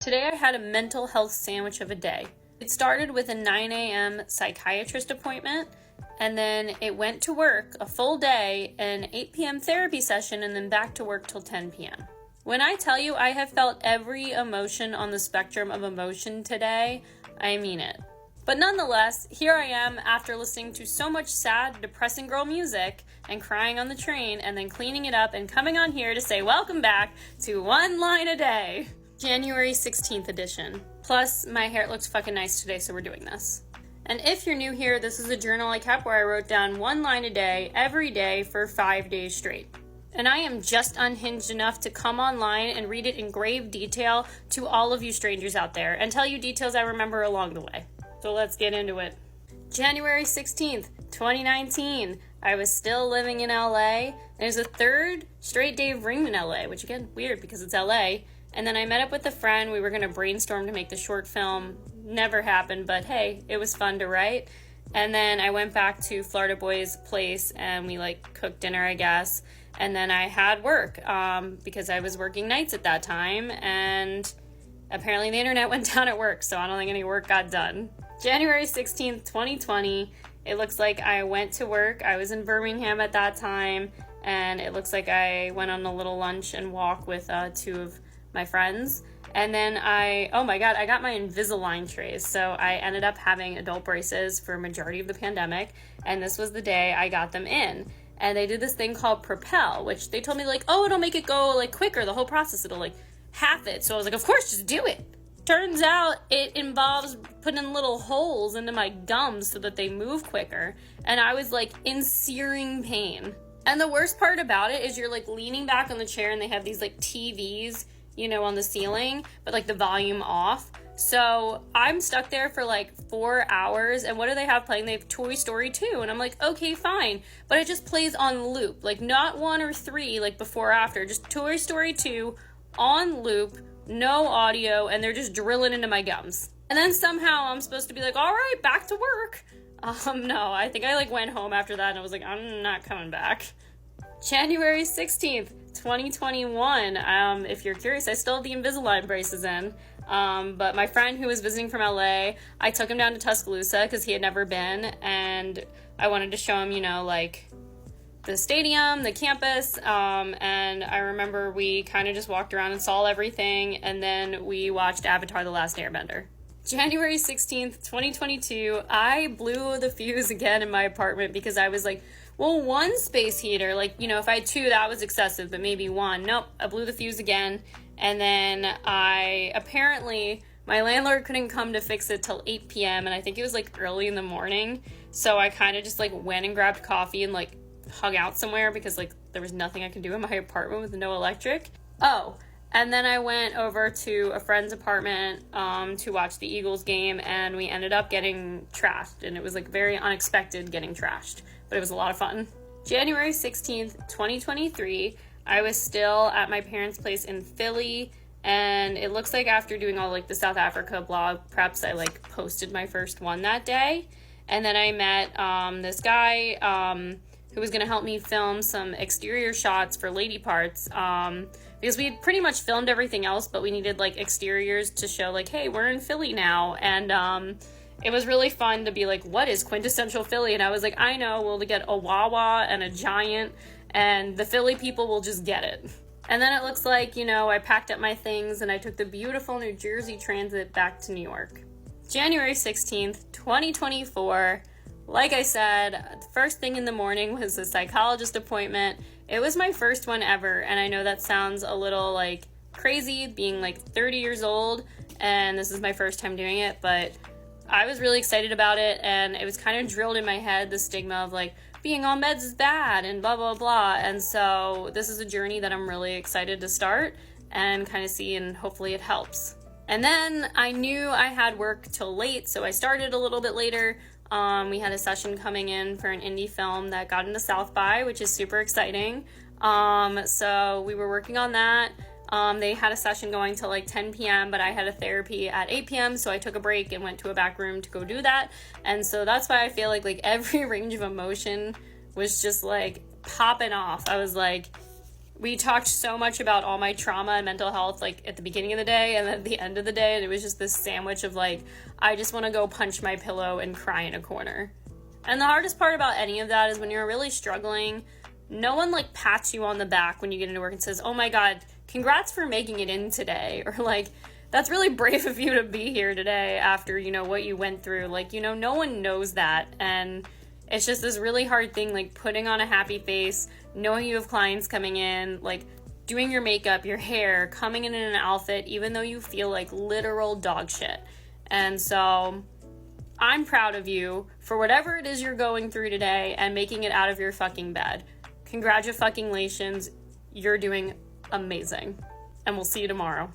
Today I had a mental health sandwich of a day. It started with a 9 a.m. psychiatrist appointment, and then it went to work a full day, an 8 p.m. therapy session, and then back to work till 10 p.m. When I tell you I have felt every emotion on the spectrum of emotion today, I mean it. But nonetheless, here I am after listening to so much sad, depressing girl music and crying on the train and then cleaning it up and coming on here to say welcome back to One Line a Day. January 16th edition. Plus, my hair looks fucking nice today, so we're doing this. And if you're new here, this is a journal I kept where I wrote down one line a day, every day, for 5 days straight. And I am just unhinged enough to come online and read it in grave detail to all of you strangers out there and tell you details I remember along the way. So let's get into it. January 16th, 2019. I was still living in LA. And it was the third straight day of rain in LA, which again, weird because it's LA. And then I met up with a friend. We were going to brainstorm to make the short film. Never happened, but hey, it was fun to write. And then I went back to Florida Boy's place and we cooked dinner, I guess. And then I had work because I was working nights at that time. And apparently the internet went down at work, so I don't think any work got done. January 16th, 2020. It looks like I went to work. I was in Birmingham at that time. And it looks like I went on a little lunch and walk with two of my friends. And then I got my Invisalign trays. So I ended up having adult braces for a majority of the pandemic. And this was the day I got them in. And they did this thing called Propel, which they told me it'll make it go quicker. The whole process, it'll half it. So I was like, of course, just do it. Turns out it involves putting little holes into my gums so that they move quicker. And I was in searing pain. And the worst part about it is you're leaning back on the chair and they have these TVs, on the ceiling, but the volume off. So I'm stuck there for 4 hours. And what do they have playing? They have Toy Story 2. And I'm okay, fine. But it just plays on loop. Not 1 or 3, before or after. Just Toy Story 2 on loop, no audio. And they're just drilling into my gums. And then somehow I'm supposed to be all right, back to work. No, I think I went home after that and I was I'm not coming back. January 16th, 2021. If you're curious, I still have the Invisalign braces in. But my friend who was visiting from LA, I took him down to Tuscaloosa because he had never been. And I wanted to show him, the stadium, the campus. And I remember we kind of just walked around and saw everything. And then we watched Avatar: The Last Airbender. January 16th, 2022, I blew the fuse again in my apartment because I was one space heater, if I had 2, that was excessive, but maybe 1. Nope, I blew the fuse again. And then my landlord couldn't come to fix it till 8 p.m. And I think it was early in the morning. So I kind of just went and grabbed coffee and hung out somewhere because there was nothing I could do in my apartment with no electric. Oh, and then I went over to a friend's apartment to watch the Eagles game, and we ended up getting trashed. And it was very unexpected getting trashed, but it was a lot of fun. January 16th, 2023, I was still at my parents' place in Philly, and it looks like after doing all the South Africa blog preps, I posted my first one that day. And then I met this guy who was going to help me film some exterior shots for Lady Parts, because we had pretty much filmed everything else, but we needed exteriors to show hey, we're in Philly now. And it was really fun to be what is quintessential Philly? And I was I know, we'll get a Wawa and a Giant, and the Philly people will just get it. And then it looks I packed up my things and I took the beautiful New Jersey Transit back to New York. January 16th, 2024. Like I said, the first thing in the morning was a psychologist appointment. It was my first one ever, and I know that sounds a little crazy being 30 years old, and this is my first time doing it, but I was really excited about it, and it was kind of drilled in my head, the stigma of being on meds is bad and blah, blah, blah. And so this is a journey that I'm really excited to start and kind of see, and hopefully it helps. And then I knew I had work till late, so I started a little bit later. We had a session coming in for an indie film that got into South by, which is super exciting. So we were working on that. They had a session going till 10 p.m., but I had a therapy at 8 p.m., so I took a break and went to a back room to go do that. And so that's why I feel every range of emotion was just popping off. I was We talked so much about all my trauma and mental health, like, at the beginning of the day and at the end of the day, and it was just this sandwich of, like, I just want to go punch my pillow and cry in a corner. And the hardest part about any of that is when you're really struggling, no one, like, pats you on the back when you get into work and says, oh my god, congrats for making it in today, or, like, that's really brave of you to be here today after, you know, what you went through. Like, you know, no one knows that, and it's just this really hard thing, like, putting on a happy face, knowing you have clients coming in, like, doing your makeup, your hair, coming in an outfit, even though you feel like literal dog shit. And so I'm proud of you for whatever it is you're going through today and making it out of your fucking bed. Congratulations, you're doing amazing. And we'll see you tomorrow.